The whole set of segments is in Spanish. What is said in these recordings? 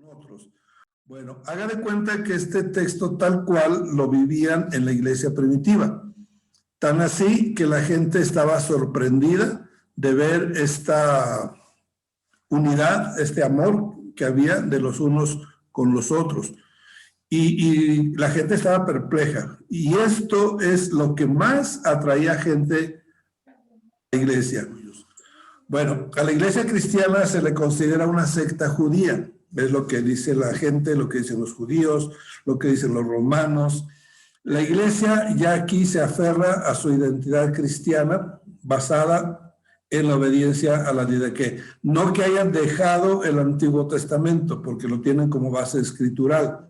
otros. Bueno, haga de cuenta que este texto tal cual lo vivían en la iglesia primitiva. Tan así que la gente estaba sorprendida de ver esta unidad, este amor que había de los unos con los otros. Y la gente estaba perpleja. Y esto es lo que más atraía gente a la iglesia. Bueno, a la iglesia cristiana se le considera una secta judía. Es lo que dice la gente, lo que dicen los judíos, lo que dicen los romanos. La iglesia ya aquí se aferra a su identidad cristiana basada en la obediencia a la ley de que no que hayan dejado el Antiguo Testamento, porque lo tienen como base escritural.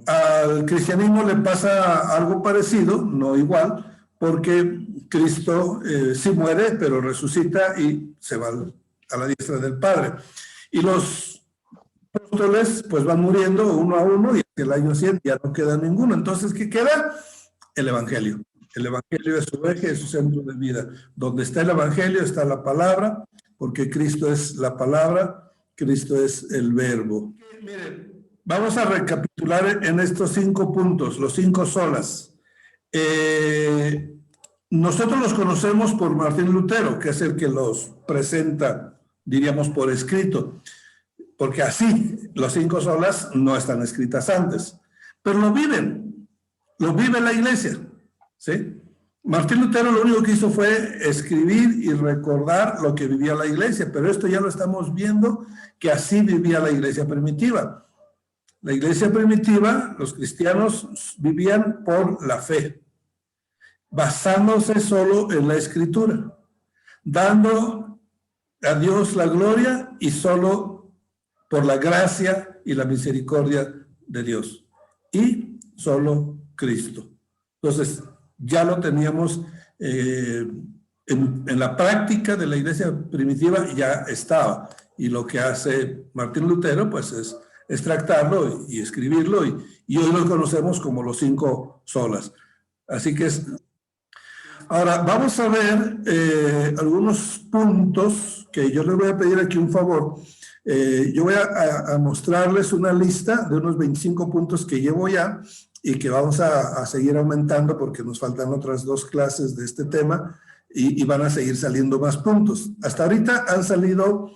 Al cristianismo le pasa algo parecido, no igual, porque Cristo sí muere, pero resucita y se va a la diestra del Padre. Y los apóstoles pues van muriendo uno a uno y el año 100 ya no queda ninguno. Entonces, ¿qué queda? El Evangelio. El Evangelio es su eje, es su centro de vida. Donde está el Evangelio está la palabra, porque Cristo es la palabra, Cristo es el verbo. Miren, vamos a recapitular en estos 5 puntos, los 5 solas. Nosotros los conocemos por Martín Lutero, que es el que los presenta, diríamos, por escrito, porque así los 5 solas no están escritas antes, pero lo vive la iglesia, ¿sí? Martín Lutero lo único que hizo fue escribir y recordar lo que vivía la iglesia, pero esto ya lo estamos viendo que así vivía la iglesia primitiva. La iglesia primitiva, los cristianos vivían por la fe, basándose solo en la escritura, dando a Dios la gloria y solo por la gracia y la misericordia de Dios. Y solo Cristo. Entonces, ya lo teníamos en la práctica de la iglesia primitiva, ya estaba. Y lo que hace Martín Lutero, pues es extractarlo y escribirlo, y hoy lo conocemos como los 5 solas. Así que es... Ahora, vamos a ver algunos puntos que yo les voy a pedir aquí un favor. Yo voy a mostrarles una lista de unos 25 puntos que llevo ya y que vamos a seguir aumentando porque nos faltan otras 2 clases de este tema y van a seguir saliendo más puntos. Hasta ahorita han salido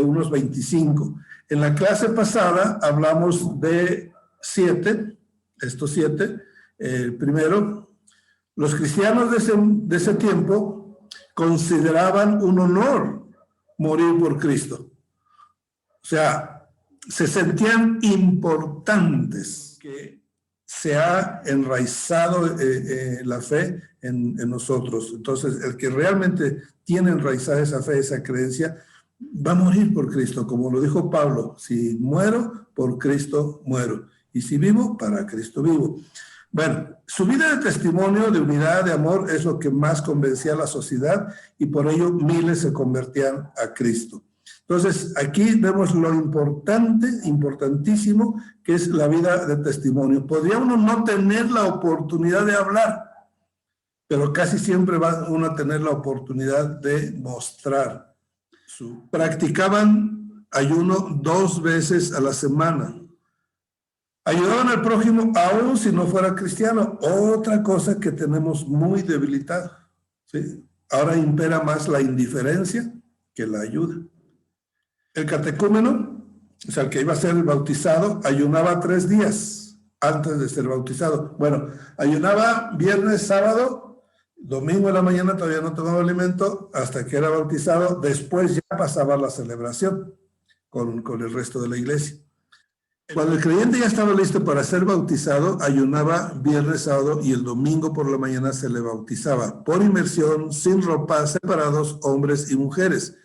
unos 25. En la clase pasada hablamos de 7, estos 7. Primero, los cristianos de ese tiempo consideraban un honor morir por Cristo. O sea, se sentían importantes, que se ha enraizado la fe en nosotros. Entonces, el que realmente tiene enraizada esa fe, esa creencia, va a morir por Cristo, como lo dijo Pablo: si muero, por Cristo muero, y si vivo, para Cristo vivo. Bueno, su vida de testimonio, de unidad, de amor, es lo que más convencía a la sociedad, y por ello miles se convertían a Cristo. Entonces, aquí vemos lo importante, importantísimo, que es la vida de testimonio. Podría uno no tener la oportunidad de hablar, pero casi siempre va uno a tener la oportunidad de mostrar. Practicaban ayuno 2 veces a la semana. Ayudaban al prójimo aún si no fuera cristiano. Otra cosa que tenemos muy debilitada, ¿sí? Ahora impera más la indiferencia que la ayuda. El catecúmeno, o sea, el que iba a ser bautizado, ayunaba 3 días antes de ser bautizado. Bueno, ayunaba viernes, sábado, domingo en la mañana todavía no tomaba alimento hasta que era bautizado. Después ya pasaba la celebración con el resto de la iglesia. Cuando el creyente ya estaba listo para ser bautizado, ayunaba viernes, sábado y el domingo por la mañana se le bautizaba por inmersión, sin ropa, separados hombres y mujeres.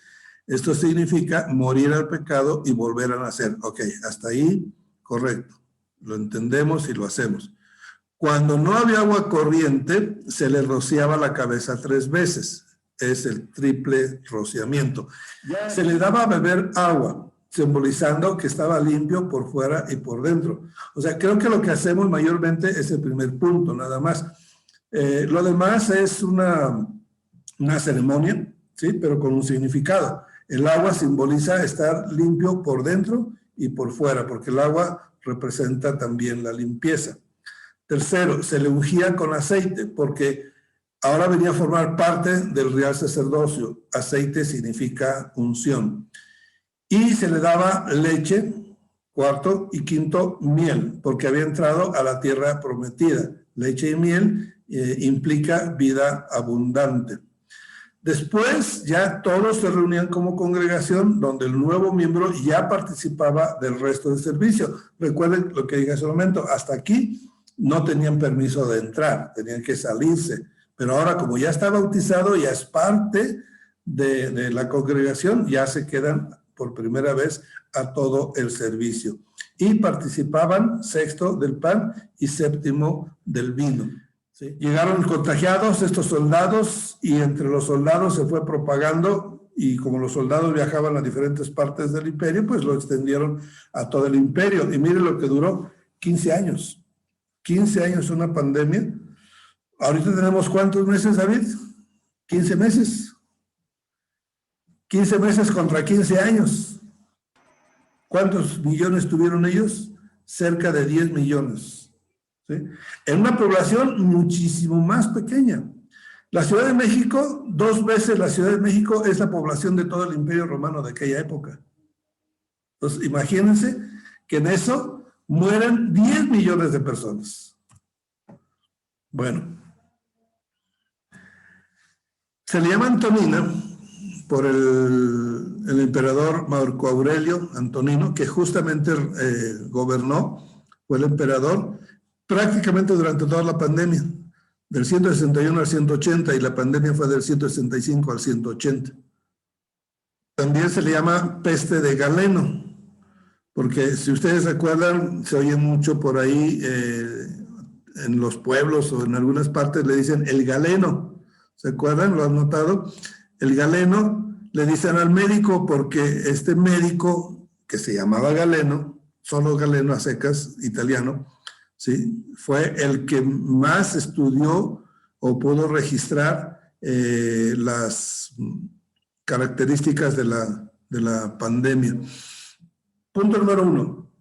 Esto significa morir al pecado y volver a nacer. Ok, hasta ahí, correcto. Lo entendemos y lo hacemos. Cuando no había agua corriente, se le rociaba la cabeza 3 veces. Es el triple rociamiento. Se le daba a beber agua, simbolizando que estaba limpio por fuera y por dentro. O sea, creo que lo que hacemos mayormente es el primer punto, nada más. Lo demás es una ceremonia, ¿sí? Pero con un significado. El agua simboliza estar limpio por dentro y por fuera, porque el agua representa también la limpieza. Tercero, se le ungía con aceite, porque ahora venía a formar parte del real sacerdocio. Aceite significa unción. Y se le daba leche, cuarto, y quinto, miel, porque había entrado a la tierra prometida. Leche y miel implica vida abundante. Después ya todos se reunían como congregación, donde el nuevo miembro ya participaba del resto del servicio. Recuerden lo que dije hace un momento, hasta aquí no tenían permiso de entrar, tenían que salirse. Pero ahora, como ya está bautizado, ya es parte de la congregación, ya se quedan por primera vez a todo el servicio. Y participaban, sexto, del pan y séptimo, del vino. ¿Sí? Llegaron contagiados estos soldados y entre los soldados se fue propagando, y como los soldados viajaban a diferentes partes del imperio, pues lo extendieron a todo el imperio. Y mire lo que duró, 15 años. 15 años una pandemia. Ahorita tenemos ¿cuántos meses, David? 15 meses. 15 meses contra 15 años. ¿Cuántos millones tuvieron ellos? Cerca de 10 millones. ¿Sí? En una población muchísimo más pequeña. La Ciudad de México, 2 veces la Ciudad de México es la población de todo el Imperio Romano de aquella época. Entonces, imagínense que en eso mueren 10 millones de personas. Bueno, se le llama Antonina por el emperador Marco Aurelio Antonino, que justamente gobernó, fue el emperador prácticamente durante toda la pandemia, del 161 al 180, y la pandemia fue del 165 al 180. También se le llama peste de Galeno, porque si ustedes recuerdan, se oye mucho por ahí en los pueblos o en algunas partes le dicen el galeno. ¿Se acuerdan? ¿Lo han notado? El galeno le dicen al médico porque este médico, que se llamaba Galeno, solo Galeno a secas, italiano, ¿sí? Fue el que más estudió o pudo registrar las características de la pandemia. Punto número 1.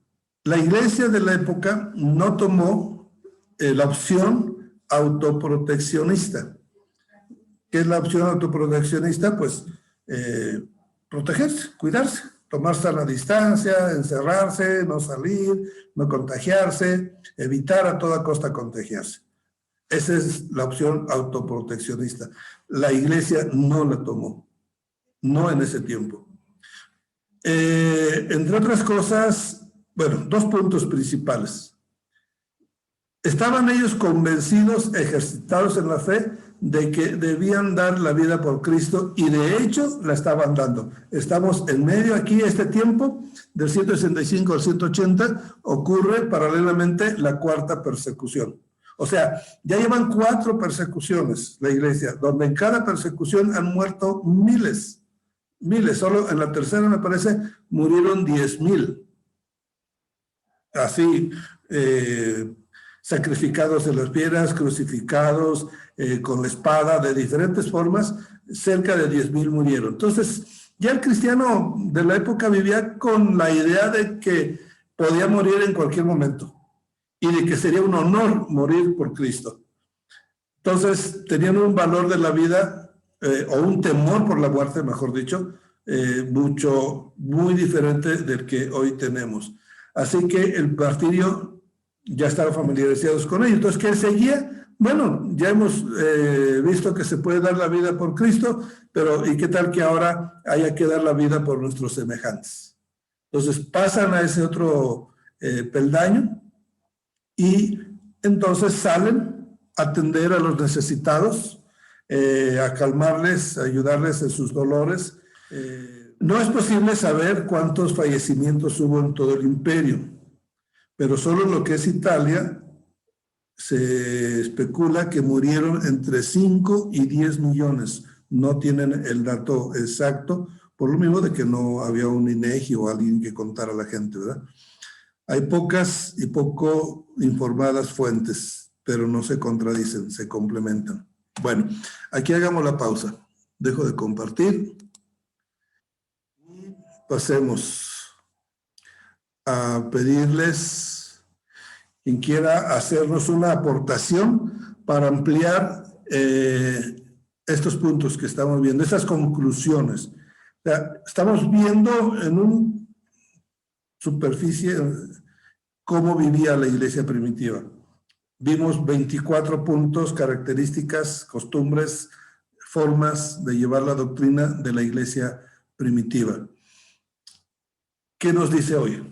La iglesia de la época no tomó la opción autoproteccionista. ¿Qué es la opción autoproteccionista? Pues protegerse, cuidarse, tomar sana distancia, encerrarse, no salir, no contagiarse, evitar a toda costa contagiarse. Esa es la opción autoproteccionista. La iglesia no la tomó, no en ese tiempo. Entre otras cosas, bueno, 2 puntos principales. Estaban ellos convencidos, ejercitados en la fe, de que debían dar la vida por Cristo, y de hecho la estaban dando. Estamos en medio aquí, este tiempo, del 165 al 180, ocurre paralelamente la 4ª persecución. O sea, ya llevan 4 persecuciones la iglesia, donde en cada persecución han muerto miles. Solo en la 3ª, me parece, murieron 10,000. Así, sacrificados en las piedras, crucificados, con la espada, de diferentes formas, cerca de 10,000 murieron. Entonces, ya el cristiano de la época vivía con la idea de que podía morir en cualquier momento y de que sería un honor morir por Cristo. Entonces, tenían un valor de la vida, o un temor por la muerte, mejor dicho, muy diferente del que hoy tenemos. Así que el martirio ya estaban familiarizados con ello. Entonces, ¿qué seguía? Bueno, ya hemos visto que se puede dar la vida por Cristo, pero ¿y qué tal que ahora haya que dar la vida por nuestros semejantes? Entonces pasan a ese otro peldaño, y entonces salen a atender a los necesitados, a calmarles, a ayudarles en sus dolores. No es posible saber cuántos fallecimientos hubo en todo el imperio, pero solo en lo que es Italia se especula que murieron entre 5 y 10 millones. No tienen el dato exacto, por lo mismo de que no había un INEGI o alguien que contara a la gente, ¿verdad? Hay pocas y poco informadas fuentes, pero no se contradicen, se complementan. Bueno, aquí hagamos la pausa. Dejo de compartir. Pasemos a pedirles, quien quiera hacernos una aportación para ampliar estos puntos que estamos viendo, esas conclusiones. O sea, estamos viendo en una superficie cómo vivía la iglesia primitiva. Vimos 24 puntos, características, costumbres, formas de llevar la doctrina de la iglesia primitiva. ¿Qué nos dice hoy?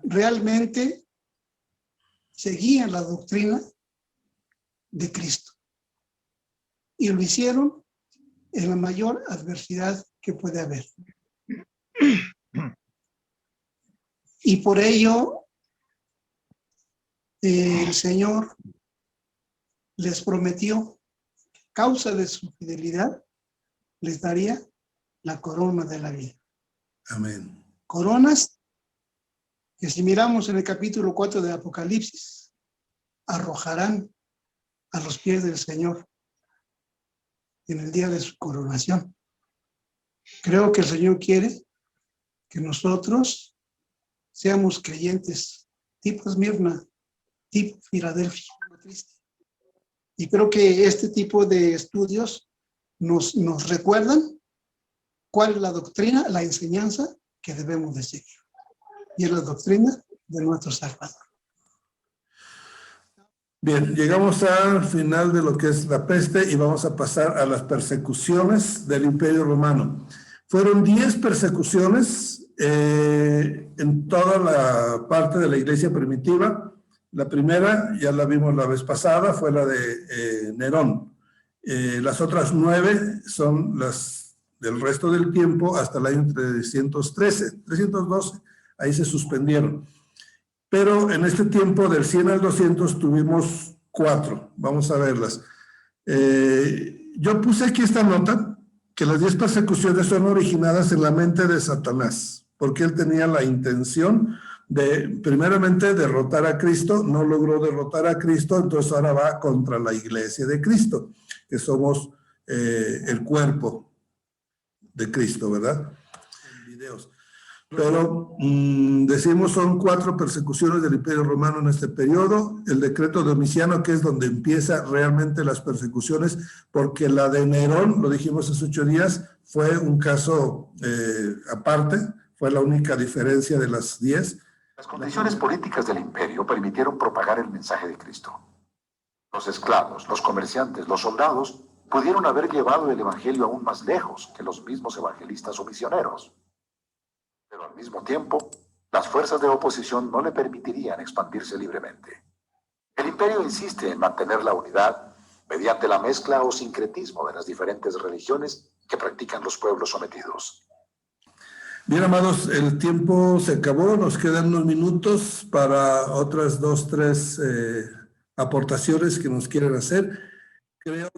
Realmente seguían la doctrina de Cristo y lo hicieron en la mayor adversidad que puede haber. Y por ello el Señor les prometió, a causa de su fidelidad, les daría la corona de la vida. Amén. Coronas que, si miramos en el capítulo 4 de Apocalipsis, arrojarán a los pies del Señor en el día de su coronación. Creo que el Señor quiere que nosotros seamos creyentes tipo Esmirna, tipo Filadelfia. Y creo que este tipo de estudios nos recuerdan cuál es la doctrina, la enseñanza que debemos de seguir. Y es la doctrina de nuestro Salvador. Bien, llegamos al final de lo que es la peste y vamos a pasar a las persecuciones del Imperio Romano. Fueron 10 persecuciones en toda la parte de la iglesia primitiva. La primera, ya la vimos la vez pasada, fue la de Nerón. Las otras 9 son las del resto del tiempo hasta el año 312, ahí se suspendieron. Pero en este tiempo del 100 al 200 tuvimos 4, vamos a verlas. Yo puse aquí esta nota, que las 10 persecuciones son originadas en la mente de Satanás, porque él tenía la intención de, primeramente, derrotar a Cristo, no logró derrotar a Cristo, entonces ahora va contra la iglesia de Cristo, que somos el cuerpo de Cristo, ¿verdad? En videos. Pero decimos son 4 persecuciones del Imperio Romano en este periodo, el decreto de Domiciano, que es donde empieza realmente las persecuciones, porque la de Nerón, lo dijimos hace 8 días, fue un caso aparte, fue la única diferencia de las 10. Las condiciones políticas del imperio permitieron propagar el mensaje de Cristo. Los esclavos, los comerciantes, los soldados pudieron haber llevado el evangelio aún más lejos que los mismos evangelistas o misioneros. Pero al mismo tiempo, las fuerzas de oposición no le permitirían expandirse libremente. El imperio insiste en mantener la unidad mediante la mezcla o sincretismo de las diferentes religiones que practican los pueblos sometidos. Bien, amados, el tiempo se acabó, nos quedan unos minutos para otras 2, 3 aportaciones que nos quieran hacer. Creo